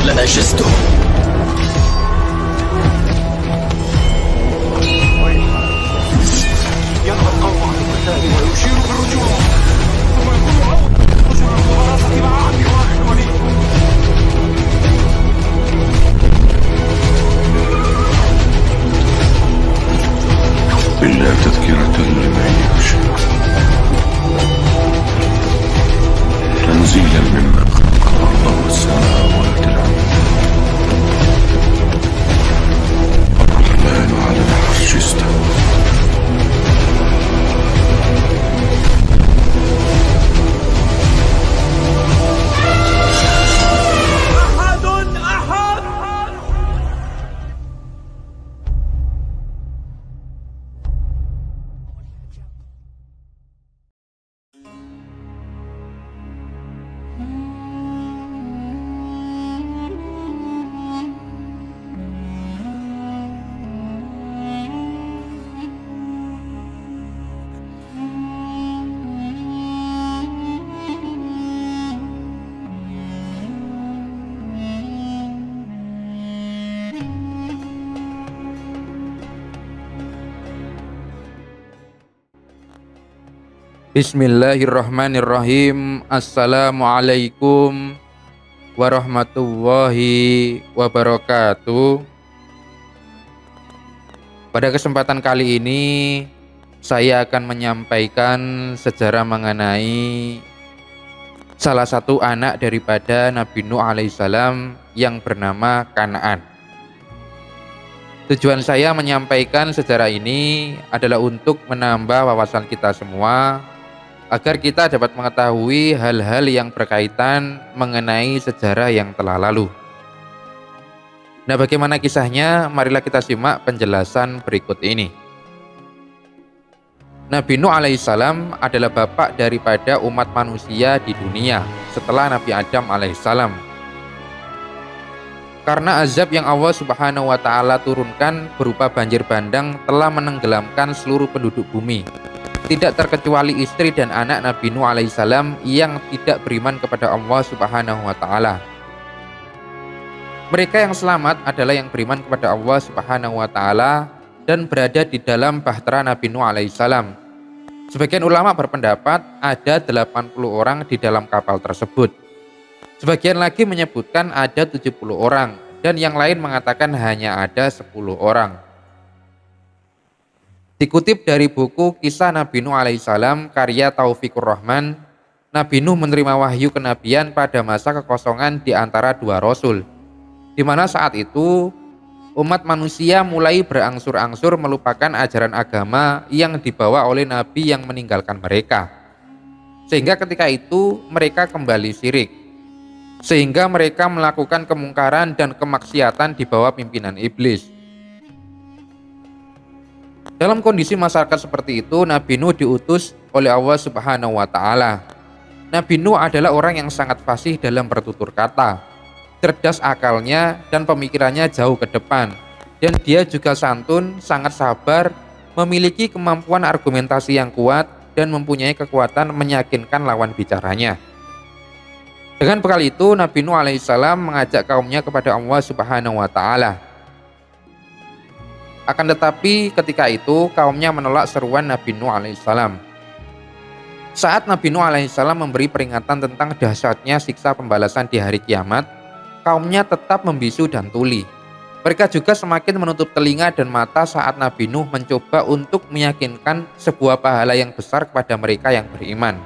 لنجزته. ينهى القوم عن القتال ويشير بالرجوع، ثم يكون عوض رجل المبارزة مع عبد الله الوليد. إلا تذكرة لمن يخشى، تنزيلا ممن خلق الأرض والسماوات العلى. الرحمن على العرش استوى. Bismillahirrahmanirrahim. Assalamualaikum warahmatullahi wabarakatuh. Pada kesempatan kali ini saya akan menyampaikan sejarah mengenai salah satu anak daripada Nabi Nuh alaihissalam yang bernama Kan'an. Tujuan saya menyampaikan sejarah ini adalah untuk menambah wawasan kita semua agar kita dapat mengetahui hal-hal yang berkaitan mengenai sejarah yang telah lalu. Nah, bagaimana kisahnya? Marilah kita simak penjelasan berikut ini. Nabi Nuh alaihissalam adalah bapak daripada umat manusia di dunia setelah Nabi Adam alaihissalam. Karena azab yang Allah Subhanahu wa Ta'ala turunkan berupa banjir bandang telah menenggelamkan seluruh penduduk bumi, tidak terkecuali istri dan anak Nabi Nuh alaihissalam yang tidak beriman kepada Allah Subhanahu wa Ta'ala. Mereka yang selamat adalah yang beriman kepada Allah Subhanahu wa Ta'ala dan berada di dalam bahtera Nabi Nuh alaihissalam. Sebagian ulama berpendapat ada 80 orang di dalam kapal tersebut. Sebagian lagi menyebutkan ada 70 orang dan yang lain mengatakan hanya ada 10 orang. Dikutip dari buku Kisah Nabi Nuh alaihissalam karya Taufikur Rahman, Nabi Nuh menerima wahyu kenabian pada masa kekosongan di antara dua rasul, di mana saat itu umat manusia mulai berangsur-angsur melupakan ajaran agama yang dibawa oleh Nabi yang meninggalkan mereka. Sehingga ketika itu mereka kembali syirik. Sehingga mereka melakukan kemungkaran dan kemaksiatan di bawah pimpinan iblis. Dalam kondisi masyarakat seperti itu, Nabi Nuh diutus oleh Allah Subhanahu wa Ta'ala. Nabi Nuh adalah orang yang sangat fasih dalam bertutur kata, cerdas akalnya dan pemikirannya jauh ke depan, dan dia juga santun, sangat sabar, memiliki kemampuan argumentasi yang kuat, dan mempunyai kekuatan meyakinkan lawan bicaranya. Dengan bekal itu, Nabi Nuh alaihissalam mengajak kaumnya kepada Allah Subhanahu wa Ta'ala. Akan tetapi ketika itu kaumnya menolak seruan Nabi Nuh alaihissalam. Saat Nabi Nuh alaihissalam memberi peringatan tentang dahsyatnya siksa pembalasan di hari kiamat, kaumnya tetap membisu dan tuli. Mereka juga semakin menutup telinga dan mata saat Nabi Nuh mencoba untuk meyakinkan sebuah pahala yang besar kepada mereka yang beriman.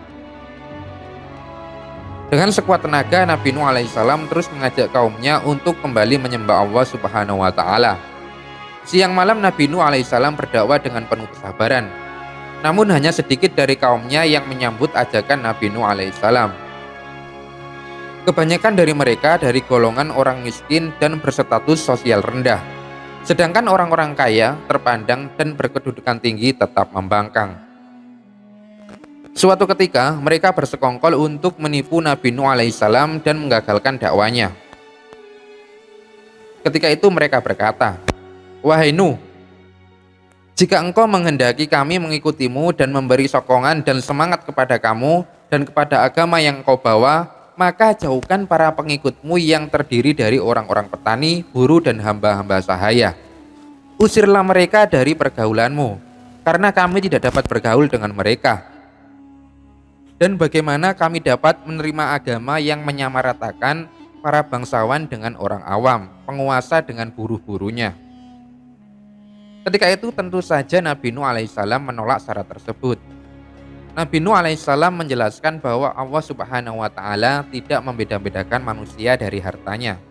Dengan sekuat tenaga, Nabi Nuh alaihissalam terus mengajak kaumnya untuk kembali menyembah Allah Subhanahu wa Ta'ala. Siang malam Nabi Nuh alaihissalam berdakwah dengan penuh kesabaran. Namun hanya sedikit dari kaumnya yang menyambut ajakan Nabi Nuh alaihissalam. Kebanyakan dari mereka dari golongan orang miskin dan berstatus sosial rendah. Sedangkan orang-orang kaya, terpandang dan berkedudukan tinggi tetap membangkang. Suatu ketika mereka bersekongkol untuk menipu Nabi Nuh alaihissalam dan menggagalkan dakwanya. Ketika itu mereka berkata, "Wahai Nuh, jika engkau menghendaki kami mengikutimu dan memberi sokongan dan semangat kepada kamu dan kepada agama yang engkau bawa, maka jauhkan para pengikutmu yang terdiri dari orang-orang petani, buruh, dan hamba-hamba sahaya. Usirlah mereka dari pergaulanmu, karena kami tidak dapat bergaul dengan mereka. Dan bagaimana kami dapat menerima agama yang menyamaratakan para bangsawan dengan orang awam, penguasa dengan buruh-buruhnya? Ketika itu tentu saja Nabi Nuh alaihissalam menolak syarat tersebut. Nabi Nuh alaihissalam menjelaskan bahwa Allah Subhanahu wa Ta'ala tidak membeda-bedakan manusia dari hartanya.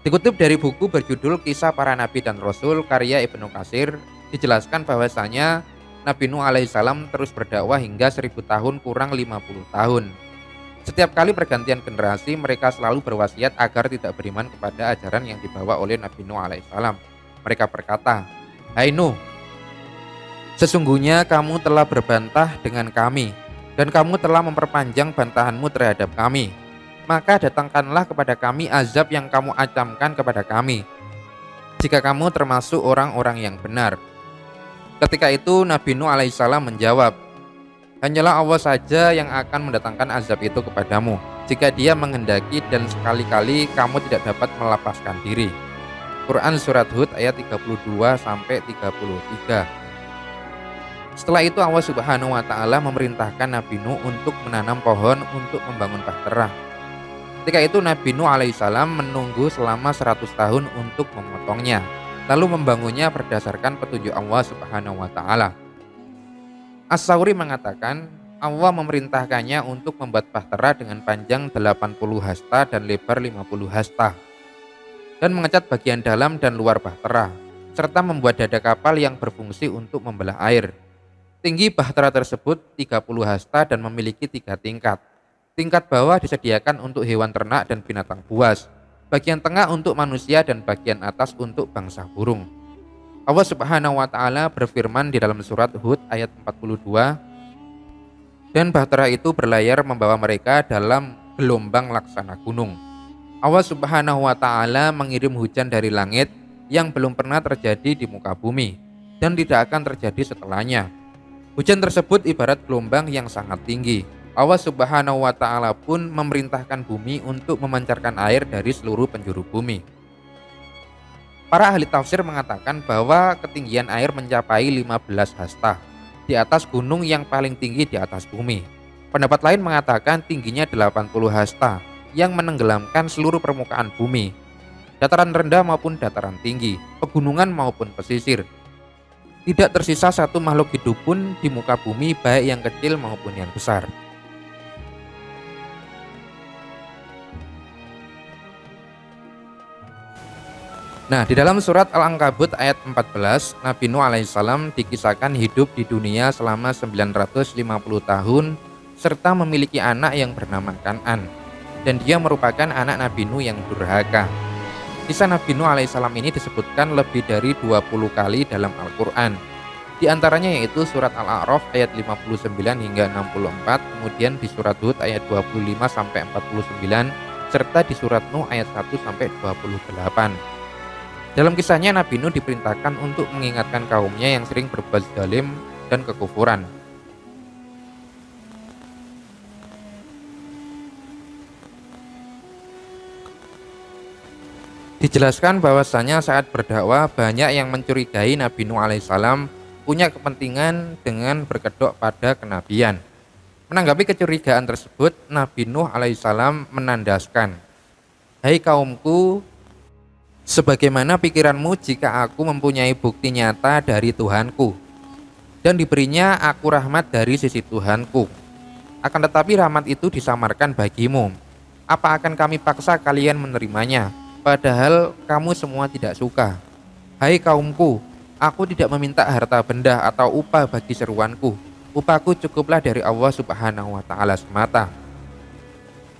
Dikutip dari buku berjudul Kisah Para Nabi dan Rasul karya Ibnu Katsir, dijelaskan bahwasanya Nabi Nuh alaihissalam terus berdakwah hingga 1000 tahun kurang 50 tahun. Setiap kali pergantian generasi, mereka selalu berwasiat agar tidak beriman kepada ajaran yang dibawa oleh Nabi Nuh alaihissalam. Mereka berkata, "Hai Nuh, sesungguhnya kamu telah berbantah dengan kami, dan kamu telah memperpanjang bantahanmu terhadap kami. Maka datangkanlah kepada kami azab yang kamu acamkan kepada kami, jika kamu termasuk orang-orang yang benar." Ketika itu Nabi Nuh alaihissalam menjawab, "Hanyalah Allah saja yang akan mendatangkan azab itu kepadamu, jika Dia menghendaki, dan sekali-kali kamu tidak dapat melepaskan diri." Quran Surat Hud ayat 32-33. Setelah itu Allah Subhanahu wa Ta'ala memerintahkan Nabi Nuh untuk menanam pohon untuk membangun bahtera. Ketika itu Nabi Nuh alaihissalam menunggu selama 100 tahun untuk memotongnya, lalu membangunnya berdasarkan petunjuk Allah Subhanahu wa Ta'ala. As-Sauri mengatakan Allah memerintahkannya untuk membuat bahtera dengan panjang 80 hasta dan lebar 50 hasta, dan mengecat bagian dalam dan luar bahtera, serta membuat dada kapal yang berfungsi untuk membelah air. Tinggi bahtera tersebut 30 hasta dan memiliki 3 tingkat. Tingkat bawah disediakan untuk hewan ternak dan binatang buas, bagian tengah untuk manusia, dan bagian atas untuk bangsa burung. Allah Subhanahu wa Ta'ala berfirman di dalam surat Hud ayat 42, "Dan bahtera itu berlayar membawa mereka dalam gelombang laksana gunung." Allah Subhanahu wa Ta'ala mengirim hujan dari langit yang belum pernah terjadi di muka bumi dan tidak akan terjadi setelahnya. Hujan tersebut ibarat gelombang yang sangat tinggi. Allah Subhanahu wa Ta'ala pun memerintahkan bumi untuk memancarkan air dari seluruh penjuru bumi. Para ahli tafsir mengatakan bahwa ketinggian air mencapai 15 hasta di atas gunung yang paling tinggi di atas bumi. Pendapat lain mengatakan tingginya 80 hasta yang menenggelamkan seluruh permukaan bumi, dataran rendah maupun dataran tinggi, pegunungan maupun pesisir. Tidak tersisa satu makhluk hidup pun di muka bumi, baik yang kecil maupun yang besar. Nah, di dalam surat Al-Ankabut ayat 14, Nabi Nuh alaihissalam dikisahkan hidup di dunia selama 950 tahun serta memiliki anak yang bernama Kan'an, dan dia merupakan anak Nabi Nuh yang durhaka. Kisah Nabi Nuh alaihissalam ini disebutkan lebih dari 20 kali dalam Al-Quran. Di antaranya yaitu surat Al-A'raf ayat 59 hingga 64, kemudian di surat Hud ayat 25 sampai 49, serta di surat Nuh ayat 1 sampai 28. Dalam kisahnya Nabi Nuh diperintahkan untuk mengingatkan kaumnya yang sering berbuat zalim dan kekufuran. Dijelaskan bahwasanya saat berdakwah banyak yang mencurigai Nabi Nuh alaihissalam punya kepentingan dengan berkedok pada kenabian. Menanggapi kecurigaan tersebut, Nabi Nuh alaihissalam menandaskan, "Hai kaumku, sebagaimana pikiranmu jika aku mempunyai bukti nyata dari Tuhanku dan diberinya aku rahmat dari sisi Tuhanku. Akan tetapi rahmat itu disamarkan bagimu. Apa akan kami paksa kalian menerimanya, padahal kamu semua tidak suka? Hai kaumku, aku tidak meminta harta benda atau upah bagi seruanku. Upahku cukuplah dari Allah Subhanahu wa Ta'ala semata."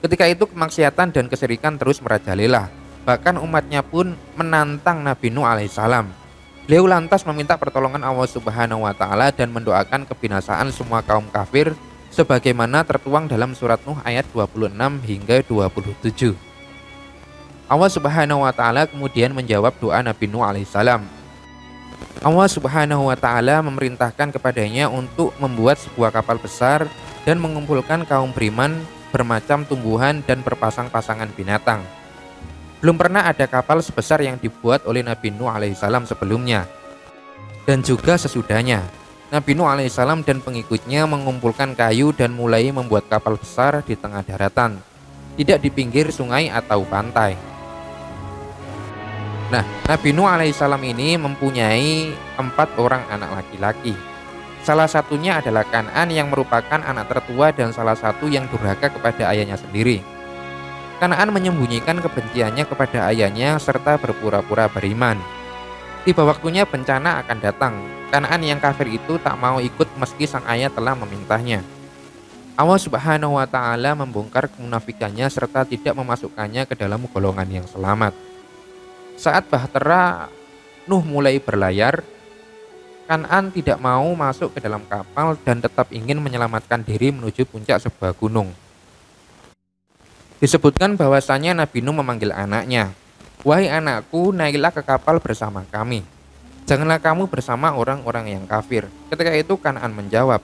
Ketika itu kemaksiatan dan kesyirikan terus merajalela. Bahkan umatnya pun menantang Nabi Nuh alaihissalam. Beliau lantas meminta pertolongan Allah Subhanahu wa Ta'ala dan mendoakan kebinasaan semua kaum kafir sebagaimana tertuang dalam surat Nuh ayat 26 hingga 27. Allah Subhanahu wa Ta'ala kemudian menjawab doa Nabi Nuh alaihissalam. Allah Subhanahu wa Ta'ala memerintahkan kepadanya untuk membuat sebuah kapal besar dan mengumpulkan kaum beriman bermacam tumbuhan dan berpasang-pasangan binatang. Belum pernah ada kapal sebesar yang dibuat oleh Nabi Nuh alaihissalam sebelumnya. Dan juga sesudahnya, Nabi Nuh alaihissalam dan pengikutnya mengumpulkan kayu dan mulai membuat kapal besar di tengah daratan, tidak di pinggir sungai atau pantai. Nah, Nabi Nuh alaihissalam ini mempunyai 4 orang anak laki-laki. Salah satunya adalah Kan'an yang merupakan anak tertua dan salah satu yang durhaka kepada ayahnya sendiri. Kan'an menyembunyikan kebenciannya kepada ayahnya serta berpura-pura beriman. Tiba waktunya bencana akan datang. Kan'an yang kafir itu tak mau ikut meski sang ayah telah memintanya. Allah Subhanahu wa Ta'ala membongkar kemunafikannya serta tidak memasukkannya ke dalam golongan yang selamat. Saat bahtera Nuh mulai berlayar, Kan'an tidak mau masuk ke dalam kapal dan tetap ingin menyelamatkan diri menuju puncak sebuah gunung. Disebutkan bahwasanya Nabi Nuh memanggil anaknya, "Wahai anakku, naiklah ke kapal bersama kami. Janganlah kamu bersama orang-orang yang kafir." Ketika itu Kan'an menjawab,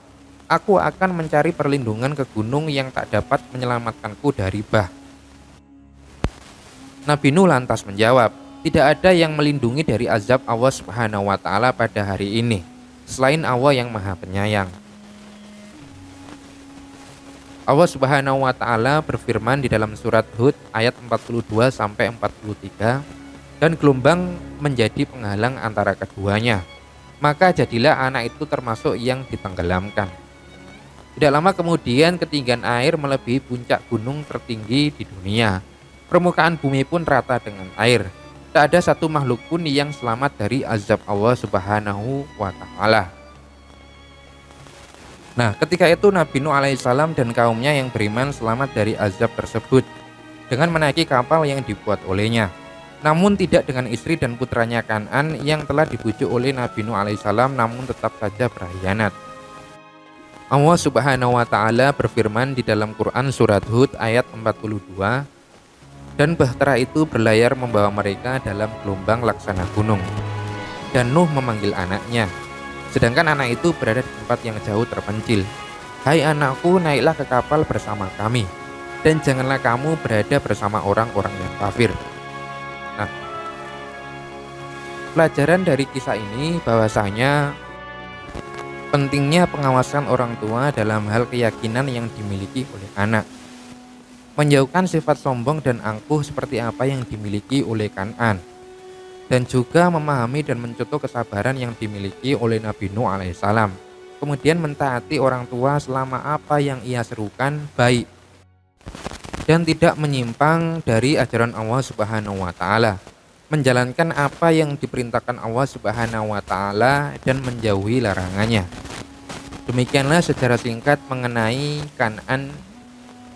"Aku akan mencari perlindungan ke gunung yang tak dapat menyelamatkanku dari bah." Nabi Nuh lantas menjawab, "Tidak ada yang melindungi dari azab Allah Subhanahu wa Ta'ala pada hari ini selain Allah yang Maha Penyayang." Allah Subhanahu wa Ta'ala berfirman di dalam surat Hud ayat 42 sampai 43, "Dan gelombang menjadi penghalang antara keduanya, maka jadilah anak itu termasuk yang ditenggelamkan." Tidak lama kemudian ketinggian air melebihi puncak gunung tertinggi di dunia. Permukaan bumi pun rata dengan air. Tak ada satu makhluk pun yang selamat dari azab Allah Subhanahu wa Ta'ala. Nah, ketika itu Nabi Nuh alaihissalam dan kaumnya yang beriman selamat dari azab tersebut dengan menaiki kapal yang dibuat olehnya. Namun tidak dengan istri dan putranya Kan'an yang telah dibujuk oleh Nabi Nuh alaihissalam namun tetap saja berkhianat. Allah Subhanahu wa Ta'ala berfirman di dalam Quran surat Hud ayat 42, "Dan bahtera itu berlayar membawa mereka dalam gelombang laksana gunung. Dan Nuh memanggil anaknya, sedangkan anak itu berada di tempat yang jauh terpencil. Hai anakku, naiklah ke kapal bersama kami, dan janganlah kamu berada bersama orang-orang yang kafir." Nah, pelajaran dari kisah ini bahwasanya pentingnya pengawasan orang tua dalam hal keyakinan yang dimiliki oleh anak. Menjauhkan sifat sombong dan angkuh seperti apa yang dimiliki oleh Kan'an. Dan juga memahami dan mencontoh kesabaran yang dimiliki oleh Nabi Nuh alaihissalam. Kemudian mentaati orang tua selama apa yang ia serukan baik. Dan tidak menyimpang dari ajaran Allah Subhanahu wa Ta'ala. Menjalankan apa yang diperintahkan Allah Subhanahu wa Ta'ala dan menjauhi larangannya. Demikianlah sejarah singkat mengenai Kan'an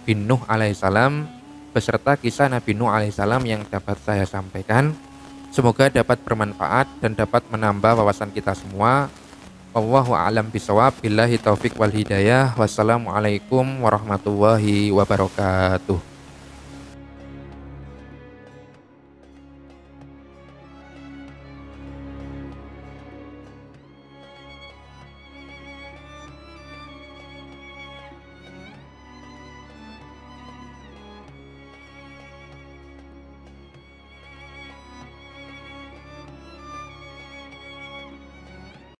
bin Nuh alaihissalam beserta kisah Nabi Nuh alaihissalam yang dapat saya sampaikan. Semoga dapat bermanfaat dan dapat menambah wawasan kita semua. Wallahu a'lam bishawab. Billahi taufik wal hidayah. Wassalamualaikum warahmatullahi wabarakatuh.